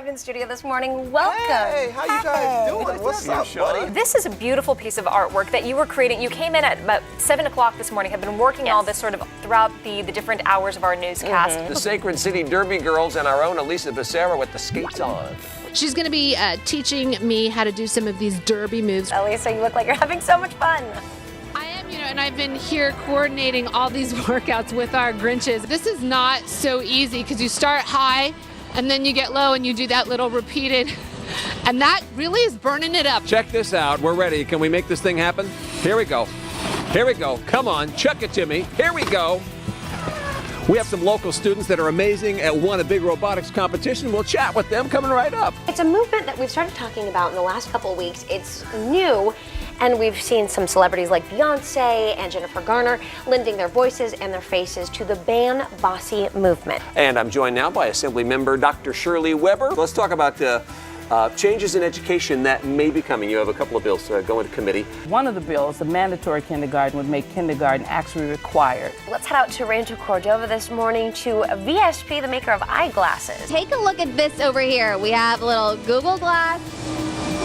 live in studio this morning. Welcome. Hey, how you guys doing? What's up, buddy? This is a beautiful piece of artwork that you were creating. You came in at about 7 o'clock this morning, have been working all this sort of throughout the different hours of our newscast. The Sacred City Derby girls and our own Elisa Becerra with the skates on. She's going to be teaching me how to do some of these derby moves. Elisa, you look like you're having so much fun. I am, and I've been here coordinating all these workouts with our Grinches. This is not so easy because you start high and then you get low and you do that little repeated, and that really is burning it up. Check this out. We're ready. Can we make this thing happen? Here we go. Here we go. Come on, chuck it to me. Here we go. We have some local students that are amazing and won a big robotics competition. We'll chat with them coming right up. It's a movement that we've started talking about in the last couple of weeks. It's new, and we've seen some celebrities like Beyonce and Jennifer Garner lending their voices and their faces to the Ban Bossy movement. And I'm joined now by Assembly Member Dr. Shirley Weber. Let's talk about changes in education that may be coming. You have a couple of bills going to committee. One of the bills, the mandatory kindergarten, would make kindergarten actually required. Let's head out to Rancho Cordova this morning to VSP, the maker of eyeglasses. Take a look at this over here. We have a little Google Glass.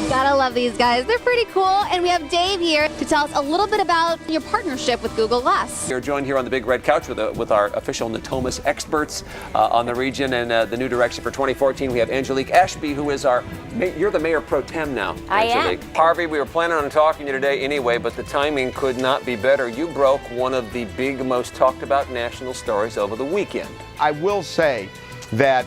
Gotta love these guys. They're pretty cool. And we have Dave here to tell us a little bit about your partnership with Google Glass. You're joined here on the Big Red Couch with our official Natomas experts on the region and the new direction for 2014. We have Angelique Ashby, who is you're the mayor pro tem now. I Angelique. am. Harvey, we were planning on talking to you today anyway, but the timing could not be better. You broke one of the big, most talked about national stories over the weekend. I will say that,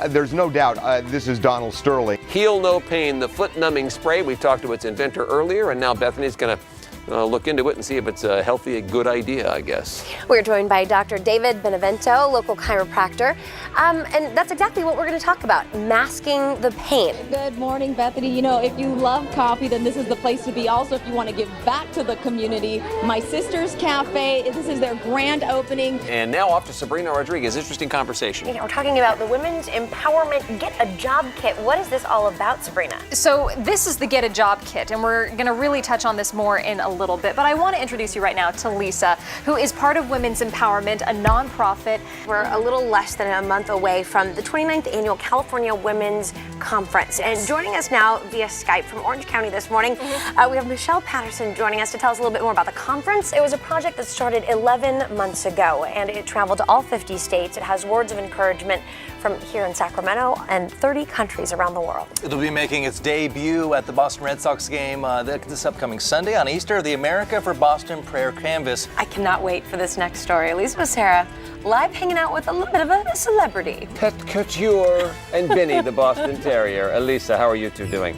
there's no doubt this is Donald Sterling. Heal No Pain, the foot numbing spray. We talked to its inventor earlier, and now Bethany's going to look into it and see if it's a healthy, a good idea, I guess. We're joined by Dr. David Benevento, local chiropractor. And that's exactly what we're going to talk about, masking the pain. Good morning, Bethany. If you love coffee, then this is the place to be. Also, if you want to give back to the community, My Sister's Cafe, this is their grand opening. And now off to Sabrina Rodriguez. Interesting conversation. We're talking about the Women's Empowerment Get a Job Kit. What is this all about, Sabrina? So this is the Get a Job Kit, and we're going to really touch on this more in a little bit. But I want to introduce you right now to Lisa, who is part of Women's Empowerment, a nonprofit. We're a little less than a month away from the 29th Annual California Women's Conference. And joining us now via Skype from Orange County this morning, we have Michelle Patterson joining us to tell us a little bit more about the conference. It was a project that started 11 months ago, and it traveled to all 50 states. It has words of encouragement from here in Sacramento and 30 countries around the world. It'll be making its debut at the Boston Red Sox game this upcoming Sunday on Easter, the America for Boston Prayer Canvas. I cannot wait for this next story. Elisa Becerra, live hanging out with a little bit of a celebrity. Pet Couture and Benny, the Boston Terrier. Elisa, how are you two doing?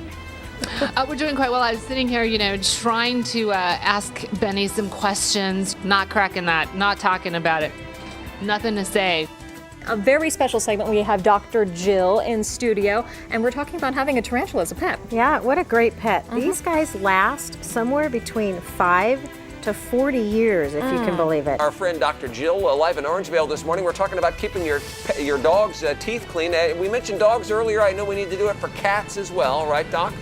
We're doing quite well. I was sitting here, trying to ask Benny some questions, not cracking that, not talking about it, nothing to say. A very special segment. We have Dr. Jill in studio, and we're talking about having a tarantula as a pet. Yeah, what a great pet. These guys last somewhere between 5 to 40 years, if you can believe it. Our friend Dr. Jill, live in Orangevale this morning. We're talking about keeping your dog's teeth clean. We mentioned dogs earlier. I know we need to do it for cats as well, right, Doc?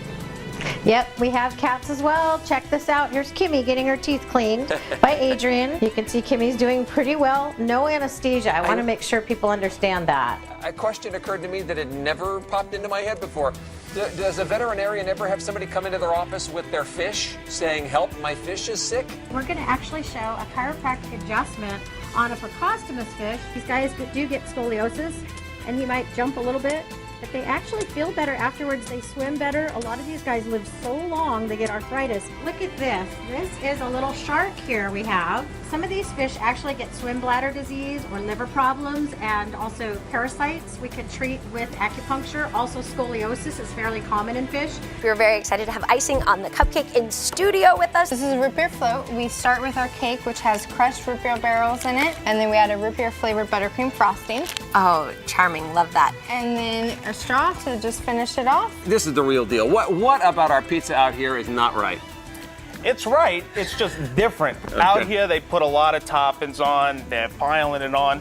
Yep, we have cats as well. Check this out. Here's Kimmy getting her teeth cleaned by Adrian. You can see Kimmy's doing pretty well. No anesthesia. I want to make sure people understand that. A question occurred to me that had never popped into my head before. Does a veterinarian ever have somebody come into their office with their fish saying, help, my fish is sick? We're going to actually show a chiropractic adjustment on a Precostomus fish. These guys do get scoliosis, and he might jump a little bit. But they actually feel better afterwards. They swim better. A lot of these guys live so long, they get arthritis. Look at this. This is a little shark here we have. Some of these fish actually get swim bladder disease or liver problems and also parasites we could treat with acupuncture. Also scoliosis is fairly common in fish. We're very excited to have icing on the cupcake in studio with us. This is a root beer float. We start with our cake, which has crushed root beer barrels in it, and then we add a root beer flavored buttercream frosting. Oh, charming. Love that. And then a straw to just finish it off. This is the real deal. What about our pizza out here is not right? It's right, it's just different. Okay. Out here, they put a lot of toppings on, they're piling it on.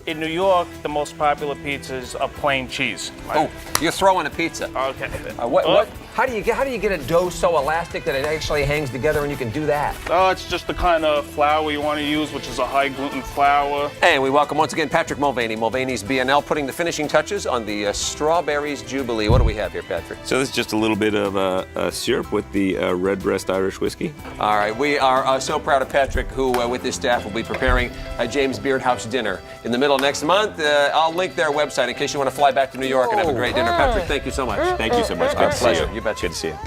In New York, the most popular pizzas are plain cheese. Oh, you're throwing a pizza. Okay. How do you get a dough so elastic that it actually hangs together and you can do that? It's just the kind of flour you want to use, which is a high gluten flour. And we welcome once again Patrick Mulvaney, Mulvaney's B&L, putting the finishing touches on the Strawberries Jubilee. What do we have here, Patrick? So this is just a little bit of syrup with the Redbreast Irish whiskey. All right, we are so proud of Patrick, who with his staff will be preparing a James Beard House dinner in the middle of next month. I'll link their website in case you want to fly back to New York and have a great dinner. Patrick, thank you so much. Thank you so much. Our pleasure. You betcha. Good to see you.